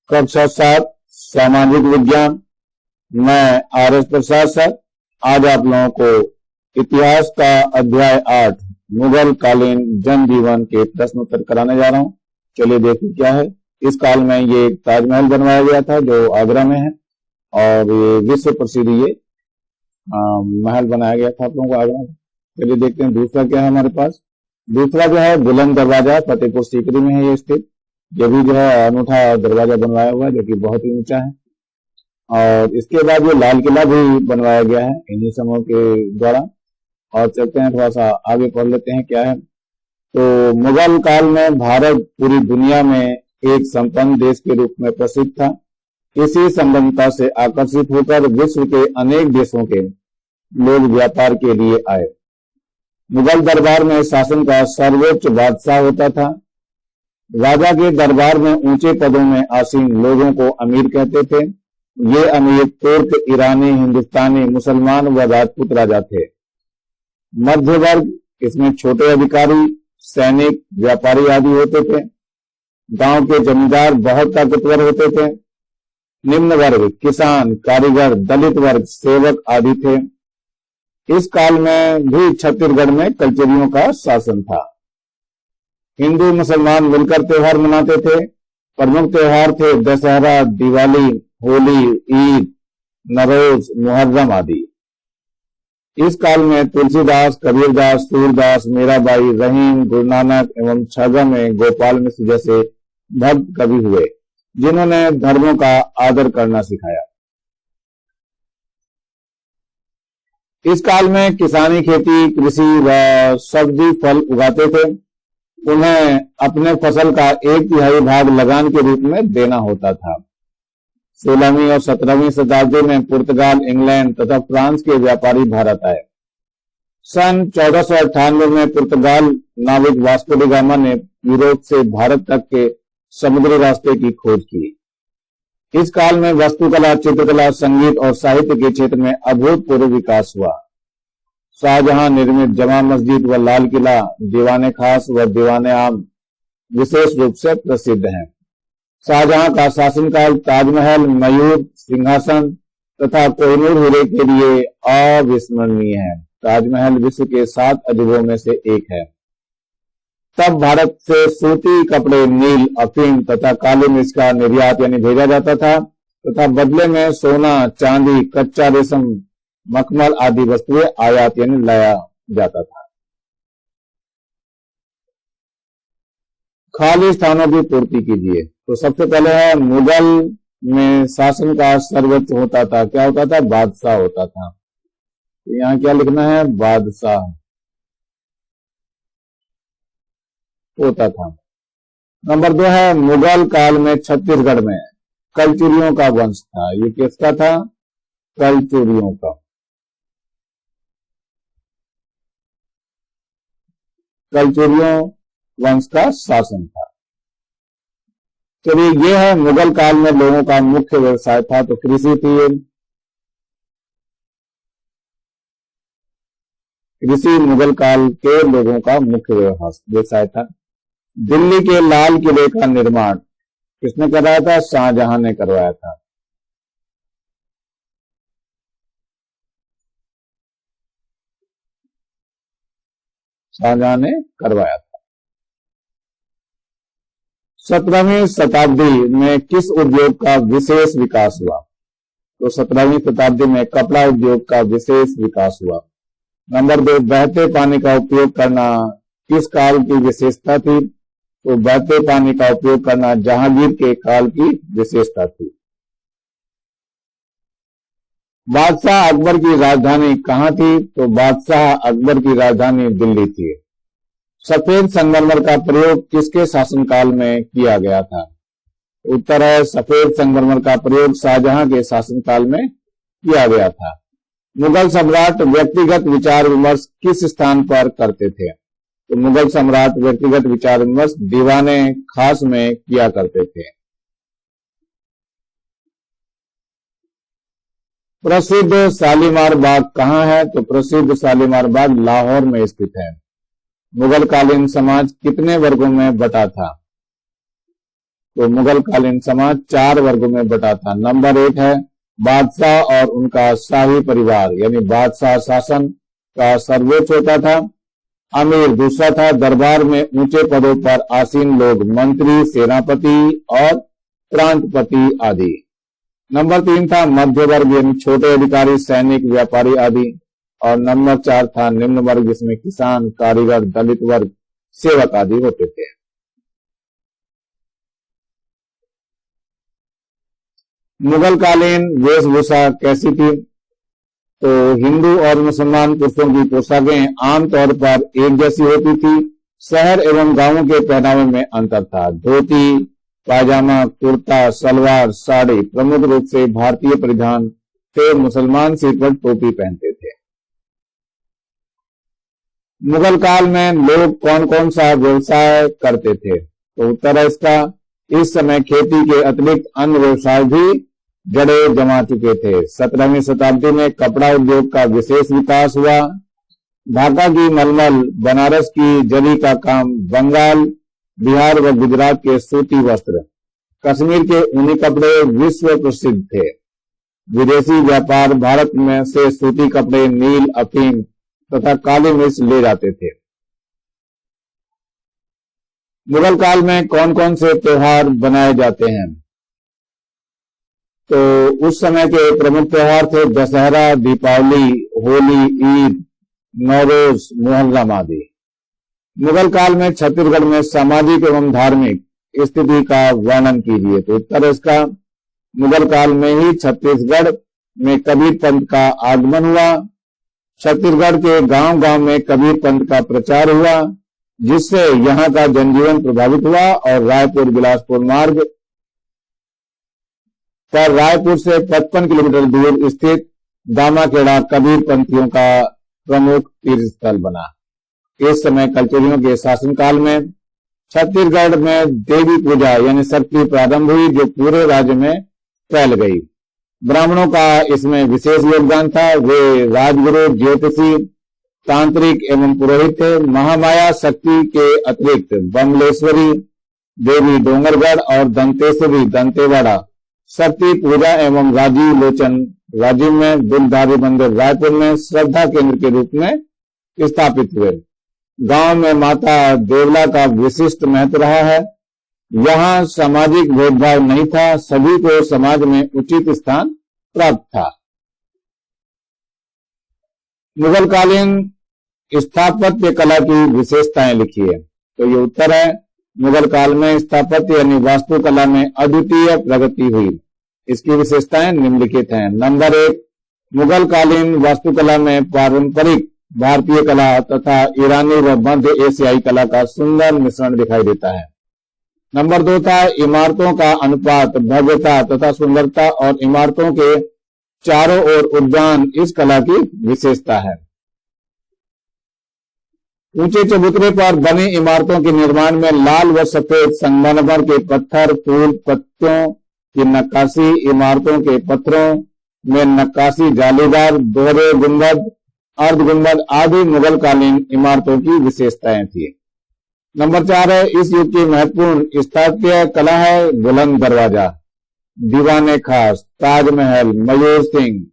कक्षा 7 सामाजिक विज्ञान। मैं आर एस प्रसाद सर आज आप लोगों को इतिहास का अध्याय 8 मुगल कालीन जनजीवन के प्रश्न उत्तर कराने जा रहा हूं। चलिए देखिए क्या है। इस काल में ये ताजमहल बनवाया गया था जो आगरा में है और ये विश्व प्रसिद्ध ये महल बनाया गया था आप लोगों को आगरा में। चलिए देखते हैं दूसरा क्या है हमारे पास। दूसरा जो है बुलंद दरवाजा फतेहपुर सीकरी में है ये स्थित। ये भी जो है अनूठा दरवाजा बनवाया हुआ है जो कि बहुत ही ऊंचा है। और इसके बाद ये लाल किला भी बनवाया गया है इन्हीं समूह के द्वारा। और चलते हैं थोड़ा सा आगे पढ़ लेते हैं क्या है। तो मुगल काल में भारत पूरी दुनिया में एक संपन्न देश के रूप में प्रसिद्ध था। इसी संबंधता से आकर्षित होकर विश्व के अनेक देशों के लोग व्यापार के लिए आए। मुगल दरबार में शासन का सर्वोच्च बादशाह होता था। राजा के दरबार में ऊंचे पदों में आसीन लोगों को अमीर कहते थे। ये अमीर तुर्क, ईरानी, हिंदुस्तानी, मुसलमान व राजपूत राजा थे। मध्य वर्ग, इसमें छोटे अधिकारी, सैनिक, व्यापारी आदि होते थे। गांव के जमींदार बहुत ताकतवर होते थे। निम्न वर्ग, किसान, कारीगर, दलित वर्ग, सेवक आदि थे। इस काल में भी छत्तीसगढ़ में कल्चरियों का शासन था। हिंदू मुसलमान मिलकर त्योहार मनाते थे। प्रमुख त्योहार थे दशहरा, दिवाली, होली, ईद, नवरोज, मुहर्रम आदि। इस काल में तुलसीदास, कबीरदास, सूरदास, मीराबाई, रहीम, गुरु नानक एवं छाजा में गोपाल मिश्र जैसे भक्त कवि हुए जिन्होंने धर्मों का आदर करना सिखाया। इस काल में किसानी, खेती, कृषि व सब्जी फल उगाते थे। उन्हें अपने फसल का 1/3 भाग लगान के रूप में देना होता था। 16वीं और 17वीं शताब्दी में पुर्तगाल, इंग्लैंड तथा फ्रांस के व्यापारी भारत आए। सन 1498 में पुर्तगाल नाविक वास्को डी गामा ने यूरोप से भारत तक के समुद्री रास्ते की खोज की। इस काल में वास्तुकला, चित्रकला, संगीत और साहित्य के क्षेत्र में अभूतपूर्व विकास हुआ। शाहजहां निर्मित जमा मस्जिद व लाल किला दीवाने खास व दीवाने आम विशेष रूप से प्रसिद्ध हैं। शाहजहां का शासनकाल ताजमहल, मयूर, सिंहासन तथा कोहिनूर हीरे के लिए अविस्मरणीय है। ताजमहल विश्व के 7 अजूबों में से एक है। तब भारत से सूती कपड़े, नील, अफीम तथा काली मिर्च का निर्यात यानी भेजा जाता था तथा बदले में सोना, चांदी, कच्चा रेशम, मखमल आदि वस्तुएं आयात यानी लाया जाता था। खाली स्थानों की पूर्ति कीजिए। तो सबसे पहले है मुगल में शासन का सर्वोच्च होता था। क्या होता था? बादशाह होता था। यहाँ क्या लिखना है? बादशाह होता था। नंबर 2 है मुगल काल में छत्तीसगढ़ में कलचुरियों का वंश था। ये किसका था? कलचुरियों का। कलचुरियों वंश का शासन था। चलिए ये है मुगल काल में लोगों का मुख्य व्यवसाय था तो कृषि थी। कृषि मुगल काल के लोगों का मुख्य व्यवसाय था। दिल्ली के लाल किले का निर्माण किसने कराया था? शाहजहां ने करवाया था। शाहजहां ने करवाया था। 17वीं शताब्दी में किस उद्योग का विशेष विकास हुआ? तो 17वीं शताब्दी में कपड़ा उद्योग का विशेष विकास हुआ। नंबर 2 बहते पानी का उपयोग करना किस काल की विशेषता थी? तो बहते पानी का उपयोग करना जहांगीर के काल की विशेषता थी। बादशाह अकबर की राजधानी कहां थी? तो बादशाह अकबर की राजधानी दिल्ली थी। सफेद संगमरमर का प्रयोग किसके शासनकाल में किया गया था? उत्तर है सफेद संगमरमर का प्रयोग शाहजहां के शासनकाल में किया गया था। मुगल सम्राट व्यक्तिगत विचार विमर्श किस स्थान पर करते थे? तो मुगल सम्राट व्यक्तिगत विचार विमर्श दीवाने खास में किया करते थे। प्रसिद्ध शालीमार बाग कहां है? तो प्रसिद्ध शालीमार बाग लाहौर में स्थित है। मुगल कालीन समाज कितने वर्गों में बटा था? तो मुगल कालीन समाज 4 वर्गों में बटा था। नंबर 1 है बादशाह और उनका शाही परिवार, यानी बादशाह शासन का सर्वोच्च होता था। अमीर दूसरा था, दरबार में ऊंचे पदों पर आसीन लोग, मंत्री, सेनापति और प्रांतपति आदि। नंबर 3 था मध्य वर्ग, यानी छोटे अधिकारी, सैनिक, व्यापारी आदि। और नंबर 4 था निम्न वर्ग, जिसमें किसान, कारीगर, दलित वर्ग, सेवक आदि होते थे। मुगल कालीन वेशभूषा कैसी थी? तो हिंदू और मुसलमान पुरुषों की पोशाकें आमतौर पर एक जैसी होती थी। शहर एवं गांवों के पहनावे में अंतर था। धोती, पायजामा, कुर्ता, सलवार, साड़ी प्रमुख रूप से भारतीय परिधान थे। मुसलमान सिर पर टोपी पहनते थे। मुगल काल में लोग कौन कौन सा व्यवसाय करते थे? तो उत्तर है इसका, इस समय खेती के अतिरिक्त अन्य व्यवसाय भी जड़े जमा चुके थे। 17वीं शताब्दी में कपड़ा उद्योग का विशेष विकास हुआ। ढाका की मलमल, बनारस की जरी का काम, बंगाल, बिहार व गुजरात के सूती वस्त्र, कश्मीर के ऊनी कपड़े विश्व प्रसिद्ध थे। विदेशी व्यापार भारत में से सूती कपड़े, नील, अफीम तथा काली मिर्च ले जाते थे। मुगल काल में कौन कौन से त्योहार बनाए जाते हैं? तो उस समय के प्रमुख त्योहार थे दशहरा, दीपावली, होली, ईद, नौरोज, मुहर्रम आदि। मुगल काल में छत्तीसगढ़ में सामाजिक एवं धार्मिक स्थिति का वर्णन कीजिए। तो उत्तर इसका, मुगल काल में ही छत्तीसगढ़ में कबीर पंथ का आगमन हुआ। छत्तीसगढ़ के गांव गांव में कबीर पंथ का प्रचार हुआ, जिससे यहां का जनजीवन प्रभावित हुआ और रायपुर बिलासपुर मार्ग पर रायपुर से 55 किलोमीटर दूर स्थित दामाखेड़ा कबीर पंथियों का प्रमुख तीर्थ स्थल बना। इस समय कलचुरियों के शासनकाल में छत्तीसगढ़ में देवी पूजा यानी शक्ति प्रारंभ हुई, जो पूरे राज्य में फैल गई। ब्राह्मणों का इसमें विशेष योगदान था। वे राजगुरु, ज्योतिषी, तांत्रिक एवं पुरोहित थे। महामाया शक्ति के अतिरिक्त बमलेश्वरी देवी डोंगरगढ़ और दंतेश्वरी दंतेवाड़ा शक्ति पूजा एवं राजीव लोचन राजीव में दुलधारी मंदिर रायपुर में श्रद्धा केंद्र के रूप में स्थापित हुए। गांव में माता देवला का विशिष्ट महत्व रहा है। यहाँ सामाजिक भेदभाव नहीं था, सभी को समाज में उचित स्थान प्राप्त था। मुगल कालीन स्थापत्य कला की विशेषताएं लिखिए। तो ये उत्तर है, मुगल काल में स्थापत्य यानी वास्तुकला में अद्वितीय प्रगति हुई। इसकी विशेषताएं निम्नलिखित हैं। नंबर 1, मुगल कालीन वास्तुकला में पारंपरिक भारतीय कला तथा ईरानी व मध्य एशियाई कला का सुंदर मिश्रण दिखाई देता है। नंबर 2 था इमारतों का अनुपात, भव्यता तथा सुंदरता और इमारतों के चारों ओर उद्यान इस कला की विशेषता है। ऊंचे चबूतरे पर बनी इमारतों के निर्माण में लाल व सफेद संगमरमर के पत्थर, फूल, पत्तियों की नक्काशी, इमारतों के पत्थरों में नक्काशी, जालीदार दोहरे गुंबद, अर्ध गुंबद आदि मुगल कालीन इमारतों की विशेषताएं थी। नंबर 4 है, इस युग की महत्वपूर्ण स्थापत्य कला है बुलंद दरवाजा, दीवाने खास, ताजमहल, मयूर सिंह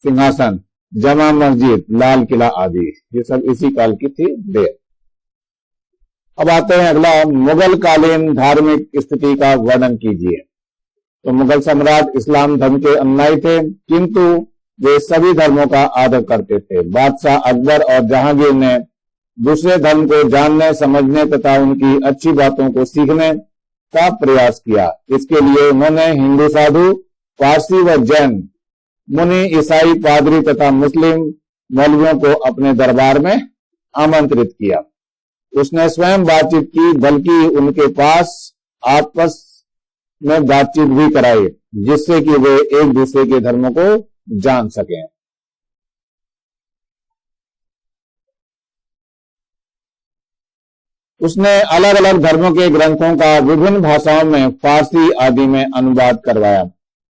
सिंहासन, जमा मस्जिद, लाल किला आदि। ये सब इसी काल की थी देर। अब आते हैं अगला, मुगल कालीन धार्मिक स्थिति का वर्णन कीजिए। तो मुगल सम्राट इस्लाम धर्म के अनुयायी थे, किंतु वे सभी धर्मों का आदर करते थे। बादशाह अकबर और जहांगीर ने दूसरे धर्म को जानने, समझने तथा उनकी अच्छी बातों को सीखने का प्रयास किया। इसके लिए उन्होंने हिंदू साधु, पारसी व जैन मुनि, ईसाई पादरी तथा मुस्लिम मौलवियों को अपने दरबार में आमंत्रित किया। उसने स्वयं बातचीत की, बल्कि उनके पास आपस में बातचीत भी कराई, जिससे कि वे एक दूसरे के धर्मों को जान सकें। उसने अलग अलग धर्मों के ग्रंथों का विभिन्न भाषाओं में, फारसी आदि में अनुवाद करवाया,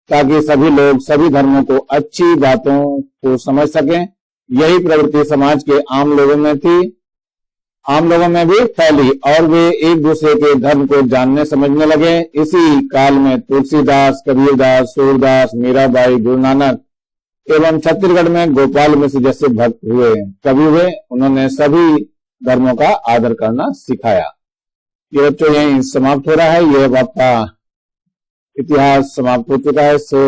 ताकि सभी लोग सभी धर्मों को अच्छी बातों को समझ सकें। यही प्रवृत्ति समाज के आम लोगों में थी। आम लोगों में भी फैली और वे एक दूसरे के धर्म को जानने समझने लगे। इसी काल में तुलसीदास, कबीरदास, सूरदास, मीराबाई, गुरु नानक एवं छत्तीसगढ़ में गोपाल मिश्र जैसे भक्त हुए, कवि हुए। उन्होंने सभी धर्मों का आदर करना सिखाया। ये बच्चों यही समाप्त हो रहा है। यह आपका इतिहास समाप्त हो चुका है। सो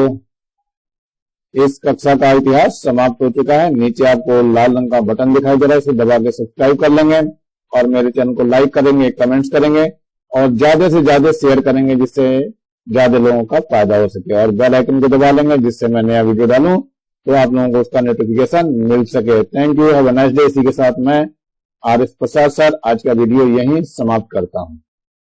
इस कक्षा का इतिहास समाप्त हो चुका है। नीचे आपको लाल रंग का बटन दिखाई दे रहा है, इसे दबा के सब्सक्राइब कर लेंगे और मेरे चैनल को लाइक करेंगे, कमेंट्स करेंगे और ज्यादा से ज्यादा शेयर करेंगे जिससे ज्यादा लोगों का फायदा हो सके। और बेल आइकन को दबा लेंगे जिससे मैं नया वीडियो डालूं तो आप लोगों को उसका नोटिफिकेशन मिल सके। Thank you, have a nice day. इसी के साथ मैं आर एस प्रसाद सर आज का वीडियो यहीं समाप्त करता हूं।